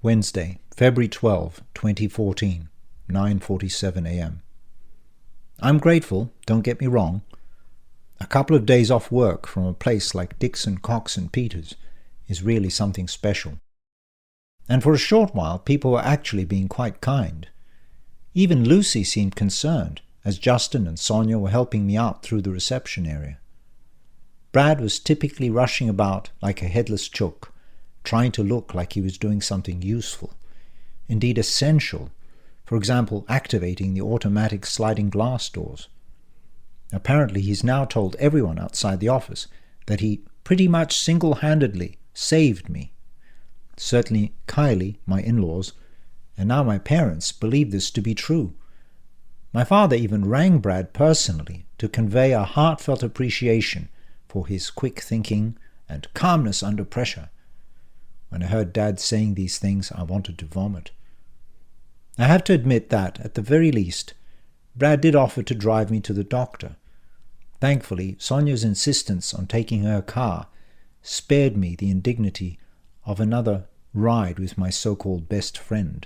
Wednesday, February 12, 2014, 9:47 a.m. I'm grateful, don't get me wrong. A couple of days off work from a place like Dixon, Cox and Peters is really something special. And for a short while, people were actually being quite kind. Even Lucy seemed concerned, as Justin and Sonia were helping me out through the reception area. Brad was typically rushing about like a headless chook, trying to look like he was doing something useful, indeed essential, for example, activating the automatic sliding glass doors. Apparently he's now told everyone outside the office that he pretty much single-handedly saved me. Certainly Kylie, my in-laws, and now my parents believe this to be true. My father even rang Brad personally to convey a heartfelt appreciation for his quick thinking and calmness under pressure. When I heard Dad saying these things, I wanted to vomit. I have to admit that, at the very least, Brad did offer to drive me to the doctor. Thankfully, Sonia's insistence on taking her car spared me the indignity of another ride with my so-called best friend.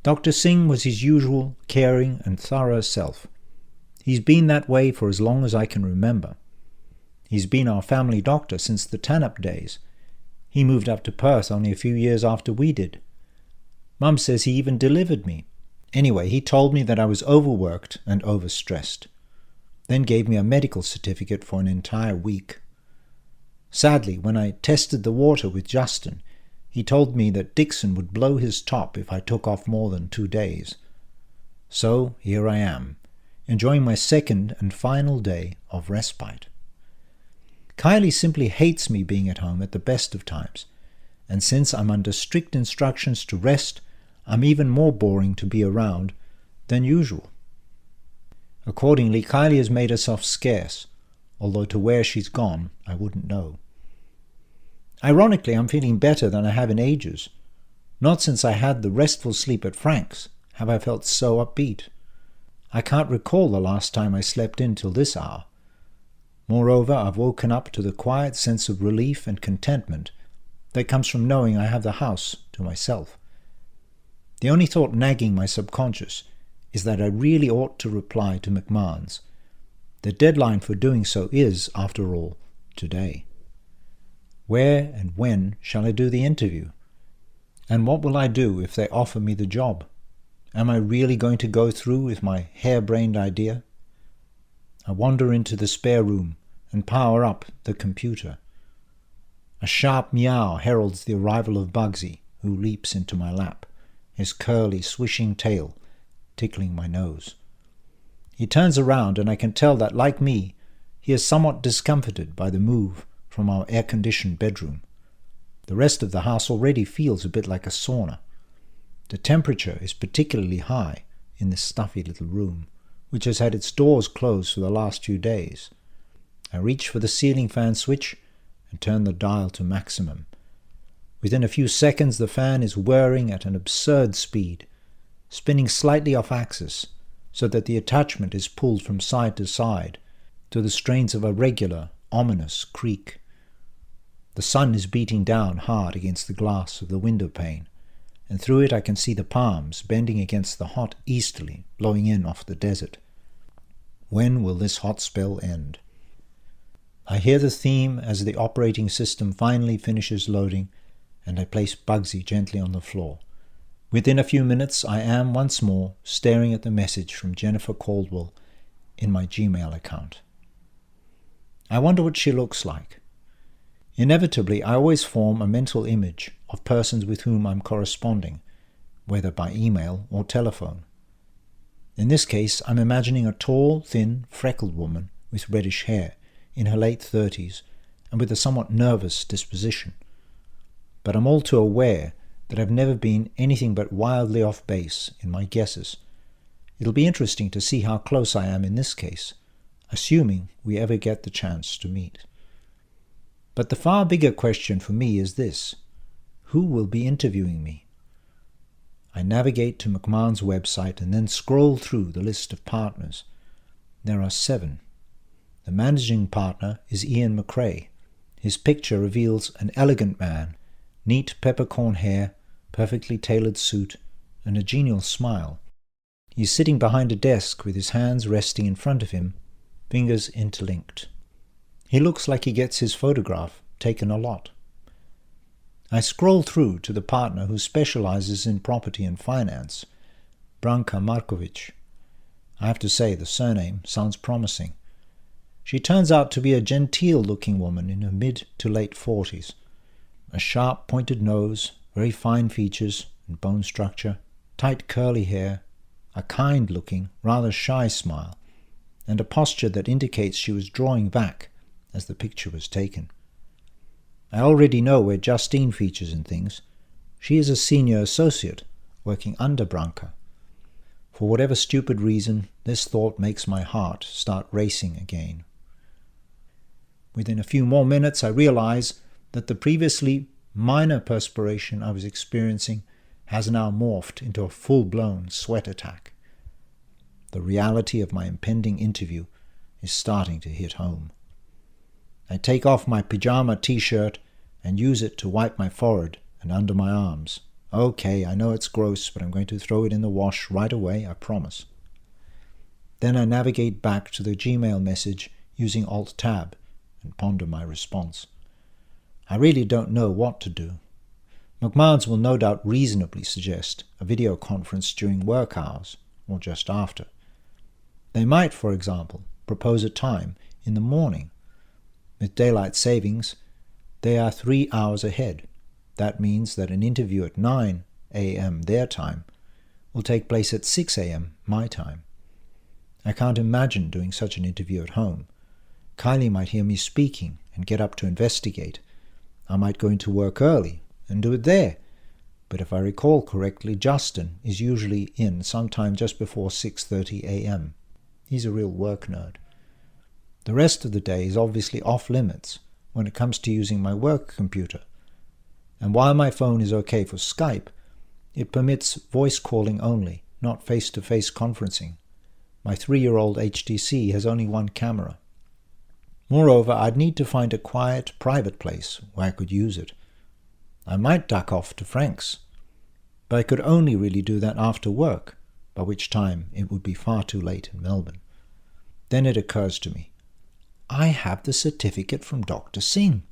Dr. Singh was his usual caring and thorough self. He's been that way for as long as I can remember. He's been our family doctor since the Tanup days. He moved up to Perth only a few years after we did. Mum says he even delivered me. Anyway, he told me that I was overworked and overstressed, then gave me a medical certificate for an entire week. Sadly, when I tested the water with Justin, he told me that Dixon would blow his top if I took off more than 2 days. So here I am, enjoying my second and final day of respite. Kylie simply hates me being at home at the best of times, and since I'm under strict instructions to rest, I'm even more boring to be around than usual. Accordingly, Kylie has made herself scarce, although to where she's gone, I wouldn't know. Ironically, I'm feeling better than I have in ages. Not since I had the restful sleep at Frank's have I felt so upbeat. I can't recall the last time I slept in till this hour. Moreover, I've woken up to the quiet sense of relief and contentment that comes from knowing I have the house to myself. The only thought nagging my subconscious is that I really ought to reply to McMahon's. The deadline for doing so is, after all, today. Where and when shall I do the interview? And what will I do if they offer me the job? Am I really going to go through with my harebrained idea? I wander into the spare room and power up the computer. A sharp meow heralds the arrival of Bugsy, who leaps into my lap, his curly, swishing tail tickling my nose. He turns around, and I can tell that, like me, he is somewhat discomfited by the move from our air-conditioned bedroom. The rest of the house already feels a bit like a sauna. The temperature is particularly high in this stuffy little room, which has had its doors closed for the last few days. I reach for the ceiling fan switch and turn the dial to maximum. Within a few seconds, the fan is whirring at an absurd speed, spinning slightly off axis, so that the attachment is pulled from side to side to the strains of a regular, ominous creak. The sun is beating down hard against the glass of the window pane, and through it I can see the palms bending against the hot easterly blowing in off the desert. When will this hot spell end? I hear the theme as the operating system finally finishes loading, and I place Bugsy gently on the floor. Within a few minutes I am once more staring at the message from Jennifer Caldwell in my Gmail account. I wonder what she looks like. Inevitably, I always form a mental image of persons with whom I'm corresponding, whether by email or telephone. In this case, I'm imagining a tall, thin, freckled woman with reddish hair, in her late 30s, and with a somewhat nervous disposition. But I'm all too aware that I've never been anything but wildly off base in my guesses. It'll be interesting to see how close I am in this case, assuming we ever get the chance to meet. But the far bigger question for me is this: who will be interviewing me? I navigate to McMahon's website and then scroll through the list of partners. There are 7. The managing partner is Ian McRae. His picture reveals an elegant man, neat peppercorn hair, perfectly tailored suit, and a genial smile. He's sitting behind a desk with his hands resting in front of him, fingers interlinked. He looks like he gets his photograph taken a lot. I scroll through to the partner who specializes in property and finance, Branka Markovic. I have to say the surname sounds promising. She turns out to be a genteel-looking woman in her mid to late 40s. A sharp pointed nose, very fine features and bone structure, tight curly hair, a kind-looking, rather shy smile, and a posture that indicates she was drawing back as the picture was taken. I already know where Justine features in things. She is a senior associate, working under Branka. For whatever stupid reason, this thought makes my heart start racing again. Within a few more minutes, I realize that the previously minor perspiration I was experiencing has now morphed into a full-blown sweat attack. The reality of my impending interview is starting to hit home. I take off my pyjama t-shirt and use it to wipe my forehead and under my arms. Okay, I know it's gross, but I'm going to throw it in the wash right away, I promise. Then I navigate back to the Gmail message using Alt-Tab and ponder my response. I really don't know what to do. McMahon's will no doubt reasonably suggest a video conference during work hours or just after. They might, for example, propose a time in the morning. With daylight savings, they are 3 hours ahead. That means that an interview at 9 a.m. their time will take place at 6 a.m. my time. I can't imagine doing such an interview at home. Kylie might hear me speaking and get up to investigate. I might go into work early and do it there. But if I recall correctly, Justin is usually in sometime just before 6:30 a.m. He's a real work nerd. The rest of the day is obviously off limits when it comes to using my work computer. And while my phone is okay for Skype, it permits voice calling only, not face-to-face conferencing. My 3-year-old HTC has only one camera. Moreover, I'd need to find a quiet, private place where I could use it. I might duck off to Frank's, but I could only really do that after work, by which time it would be far too late in Melbourne. Then it occurs to me, I have the certificate from Dr. Singh.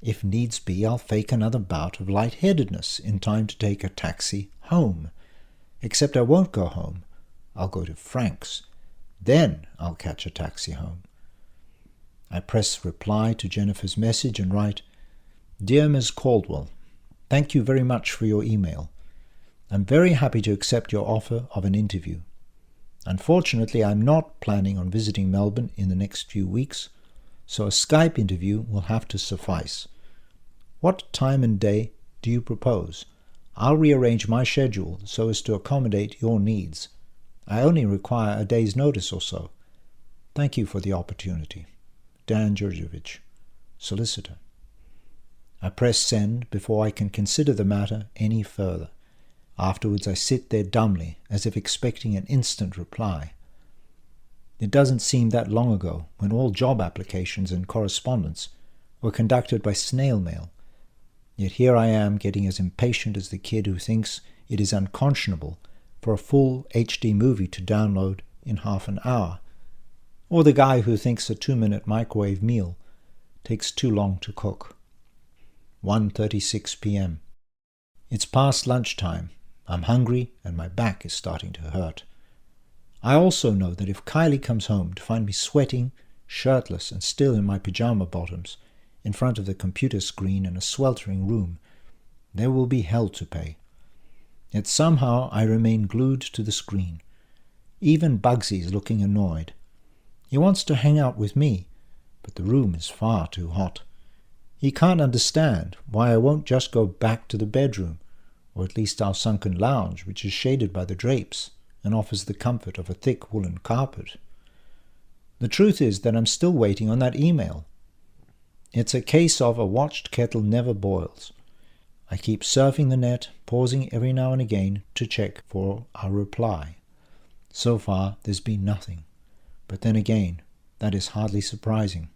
If needs be, I'll fake another bout of lightheadedness in time to take a taxi home. Except I won't go home. I'll go to Frank's. Then I'll catch a taxi home. I press reply to Jennifer's message and write, Dear Ms. Caldwell, thank you very much for your email. I'm very happy to accept your offer of an interview. Unfortunately, I'm not planning on visiting Melbourne in the next few weeks, so a Skype interview will have to suffice. What time and day do you propose? I'll rearrange my schedule so as to accommodate your needs. I only require a day's notice or so. Thank you for the opportunity. Dan Djurdjevic, Solicitor. I press send before I can consider the matter any further. Afterwards I sit there dumbly, as if expecting an instant reply. It doesn't seem that long ago when all job applications and correspondence were conducted by snail mail. Yet here I am getting as impatient as the kid who thinks it is unconscionable for a full HD movie to download in half an hour, or the guy who thinks a 2-minute microwave meal takes too long to cook. 1:36 p.m. It's past lunchtime. I'm hungry and my back is starting to hurt. I also know that if Kylie comes home to find me sweating, shirtless and still in my pyjama bottoms, in front of the computer screen in a sweltering room, there will be hell to pay. Yet somehow I remain glued to the screen. Even Bugsy's looking annoyed. He wants to hang out with me, but the room is far too hot. He can't understand why I won't just go back to the bedroom, or at least our sunken lounge, which is shaded by the drapes and offers the comfort of a thick woolen carpet. The truth is that I'm still waiting on that email. It's a case of a watched kettle never boils. I keep surfing the net, pausing every now and again to check for a reply. So far, there's been nothing. But then again, that is hardly surprising.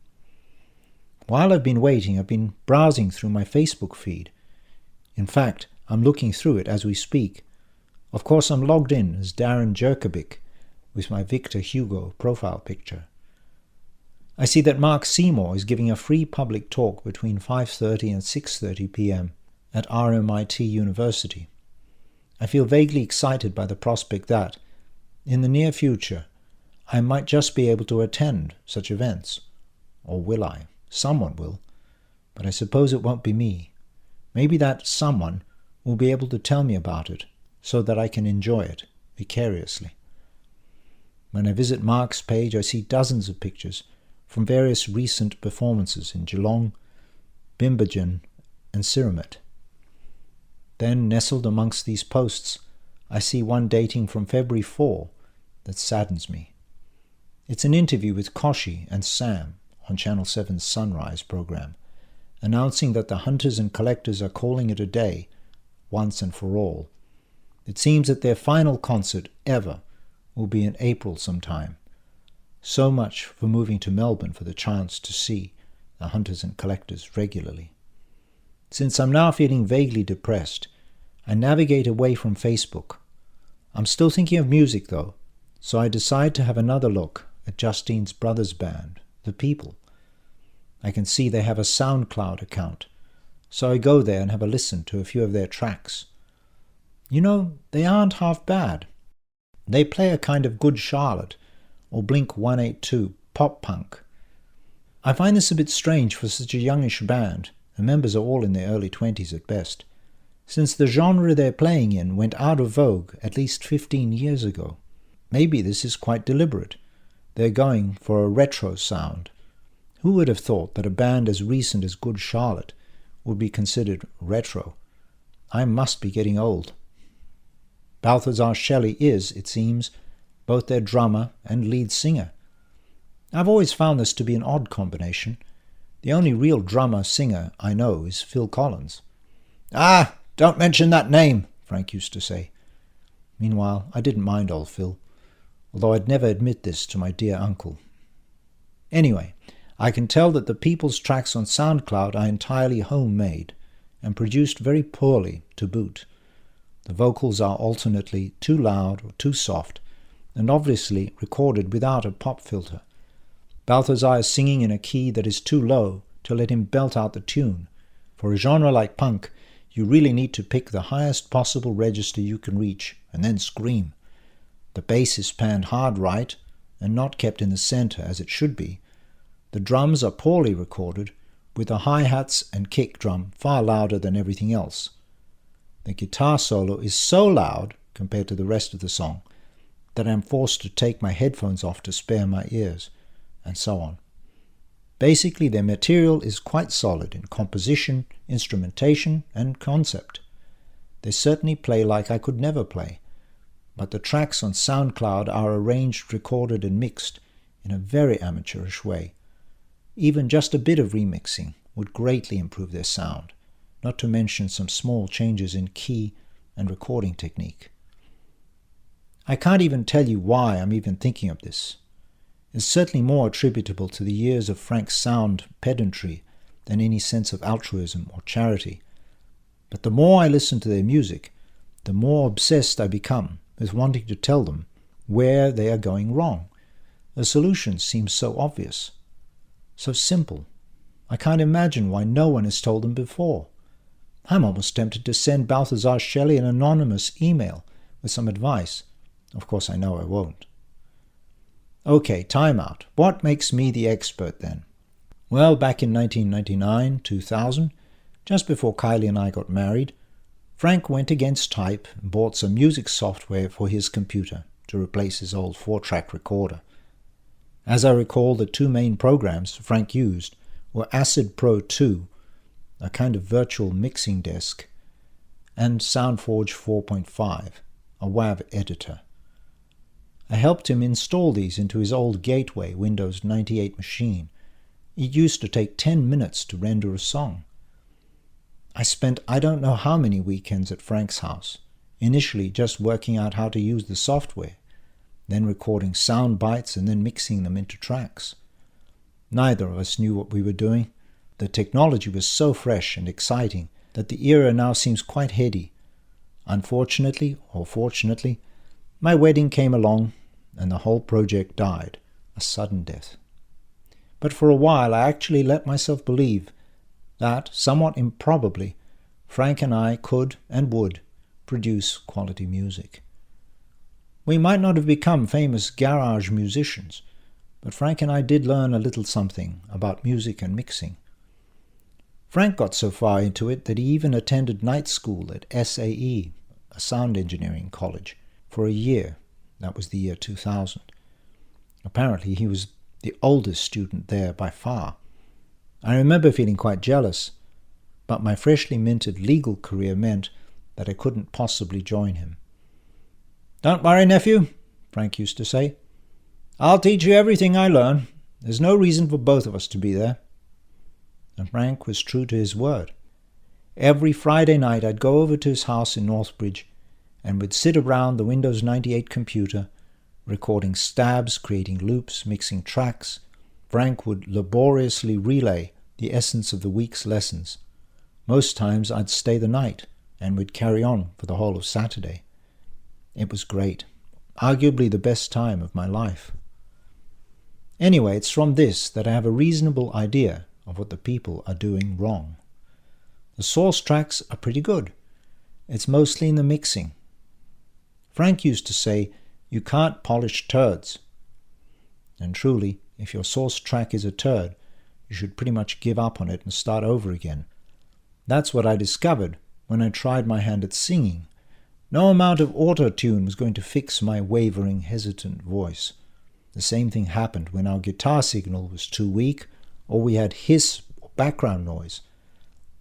While I've been waiting, I've been browsing through my Facebook feed. In fact, I'm looking through it as we speak. Of course, I'm logged in as Dan Djurdjevic with my Victor Hugo profile picture. I see that Mark Seymour is giving a free public talk between 5:30 and 6:30 p.m. at RMIT University. I feel vaguely excited by the prospect that, in the near future, I might just be able to attend such events. Or will I? Someone will. But I suppose it won't be me. Maybe that someone will be able to tell me about it so that I can enjoy it vicariously. When I visit Mark's page, I see dozens of pictures from various recent performances in Geelong, Bimbergen, and Siramet. Then, nestled amongst these posts, I see one dating from February 4 that saddens me. It's an interview with Koshi and Sam on Channel 7's Sunrise program, announcing that the hunters and collectors are calling it a day, once and for all. It seems that their final concert ever will be in April sometime. So much for moving to Melbourne for the chance to see the hunters and collectors regularly. Since I'm now feeling vaguely depressed, I navigate away from Facebook. I'm still thinking of music though, so I decide to have another look at Justine's brother's band, The People. I can see they have a SoundCloud account, so I go there and have a listen to a few of their tracks. You know, they aren't half bad. They play a kind of Good Charlotte or Blink-182 pop-punk. I find this a bit strange for such a youngish band. The members are all in their early 20s at best, since the genre they're playing in went out of vogue at least 15 years ago. Maybe this is quite deliberate. They're going for a retro sound. Who would have thought that a band as recent as Good Charlotte would be considered retro? I must be getting old. Balthazar Shelley is, it seems, both their drummer and lead singer. I've always found this to be an odd combination. The only real drummer-singer I know is Phil Collins. "Ah, don't mention that name," Frank used to say. Meanwhile, I didn't mind old Phil, although I'd never admit this to my dear uncle. Anyway, I can tell that the People's tracks on SoundCloud are entirely homemade and produced very poorly to boot. The vocals are alternately too loud or too soft, and obviously recorded without a pop filter. Balthazar is singing in a key that is too low to let him belt out the tune. For a genre like punk, you really need to pick the highest possible register you can reach and then scream. The bass is panned hard right and not kept in the center as it should be. The drums are poorly recorded, with the hi-hats and kick drum far louder than everything else. The guitar solo is so loud, compared to the rest of the song, that I'm forced to take my headphones off to spare my ears, and so on. Basically, their material is quite solid in composition, instrumentation, and concept. They certainly play like I could never play, but the tracks on SoundCloud are arranged, recorded, and mixed in a very amateurish way. Even just a bit of remixing would greatly improve their sound, not to mention some small changes in key and recording technique. I can't even tell you why I'm even thinking of this. It's certainly more attributable to the years of Frank's sound pedantry than any sense of altruism or charity. But the more I listen to their music, the more obsessed I become with wanting to tell them where they are going wrong. The solution seems so obvious, so simple. I can't imagine why no one has told them before. I'm almost tempted to send Balthazar Shelley an anonymous email with some advice. Of course, I know I won't. Okay, time out. What makes me the expert then? Well, back in 1999, 2000, just before Kylie and I got married, Frank went against type and bought some music software for his computer to replace his old 4-track recorder. As I recall, the two main programs Frank used were Acid Pro 2, a kind of virtual mixing desk, and SoundForge 4.5, a WAV editor. I helped him install these into his old Gateway Windows 98 machine. It used to take 10 minutes to render a song. I spent I don't know how many weekends at Frank's house, initially just working out how to use the software, then recording sound bites and then mixing them into tracks. Neither of us knew what we were doing. The technology was so fresh and exciting that the era now seems quite heady, Unfortunately, or fortunately, my wedding came along and the whole project died, a sudden death. But for a while I actually let myself believe that, somewhat improbably, Frank and I could and would produce quality music. We might not have become famous garage musicians, but Frank and I did learn a little something about music and mixing. Frank got so far into it that he even attended night school at SAE, a sound engineering college, for a year. That was the year 2000. Apparently he was the oldest student there by far. I remember feeling quite jealous, but my freshly minted legal career meant that I couldn't possibly join him. "Don't worry, nephew," Frank used to say. "I'll teach you everything I learn. There's no reason for both of us to be there." And Frank was true to his word. Every Friday night I'd go over to his house in Northbridge and would sit around the Windows 98 computer, recording stabs, creating loops, mixing tracks. Frank would laboriously relay the essence of the week's lessons. Most times I'd stay the night and would carry on for the whole of Saturday. It was great, arguably the best time of my life. Anyway, it's from this that I have a reasonable idea of what the people are doing wrong. The source tracks are pretty good. It's mostly in the mixing. Frank used to say, "You can't polish turds." And truly, if your source track is a turd, you should pretty much give up on it and start over again. That's what I discovered when I tried my hand at singing. No amount of auto-tune was going to fix my wavering, hesitant voice. The same thing happened when our guitar signal was too weak or we had hiss or background noise.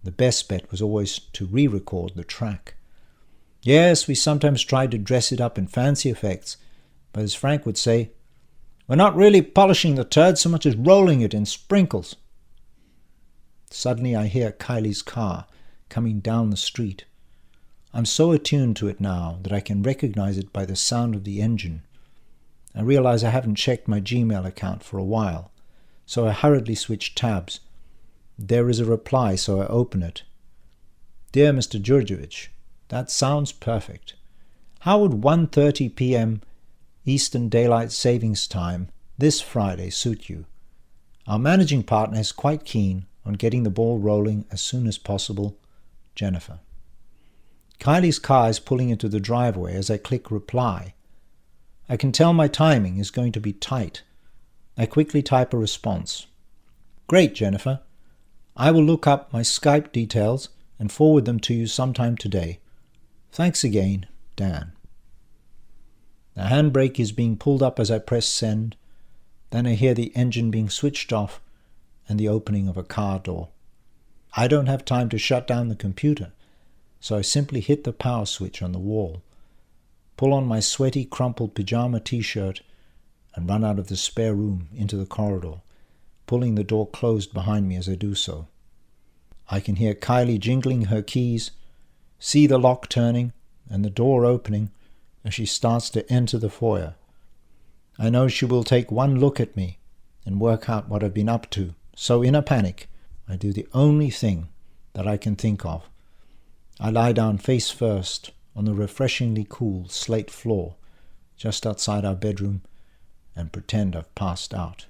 The best bet was always to re-record the track. Yes, we sometimes tried to dress it up in fancy effects, but as Frank would say, "We're not really polishing the turd so much as rolling it in sprinkles." Suddenly I hear Kylie's car coming down the street. I'm so attuned to it now that I can recognize it by the sound of the engine. I realize I haven't checked my Gmail account for a while, so I hurriedly switch tabs. There is a reply, so I open it. "Dear Mr. Djurdjevic, that sounds perfect. How would 1:30 p.m. Eastern Daylight Savings Time this Friday suit you? Our managing partner is quite keen on getting the ball rolling as soon as possible. Jennifer." Kylie's car is pulling into the driveway as I click reply. I can tell my timing is going to be tight. I quickly type a response. "Great, Jennifer. I will look up my Skype details and forward them to you sometime today. Thanks again, Dan." The handbrake is being pulled up as I press send. Then I hear the engine being switched off and the opening of a car door. I don't have time to shut down the computer, so I simply hit the power switch on the wall, pull on my sweaty, crumpled pajama t-shirt, and run out of the spare room into the corridor, pulling the door closed behind me as I do so. I can hear Kylie jingling her keys, see the lock turning and the door opening as she starts to enter the foyer. I know she will take one look at me and work out what I've been up to, so in a panic, I do the only thing that I can think of. I lie down face first on the refreshingly cool slate floor just outside our bedroom and pretend I've passed out.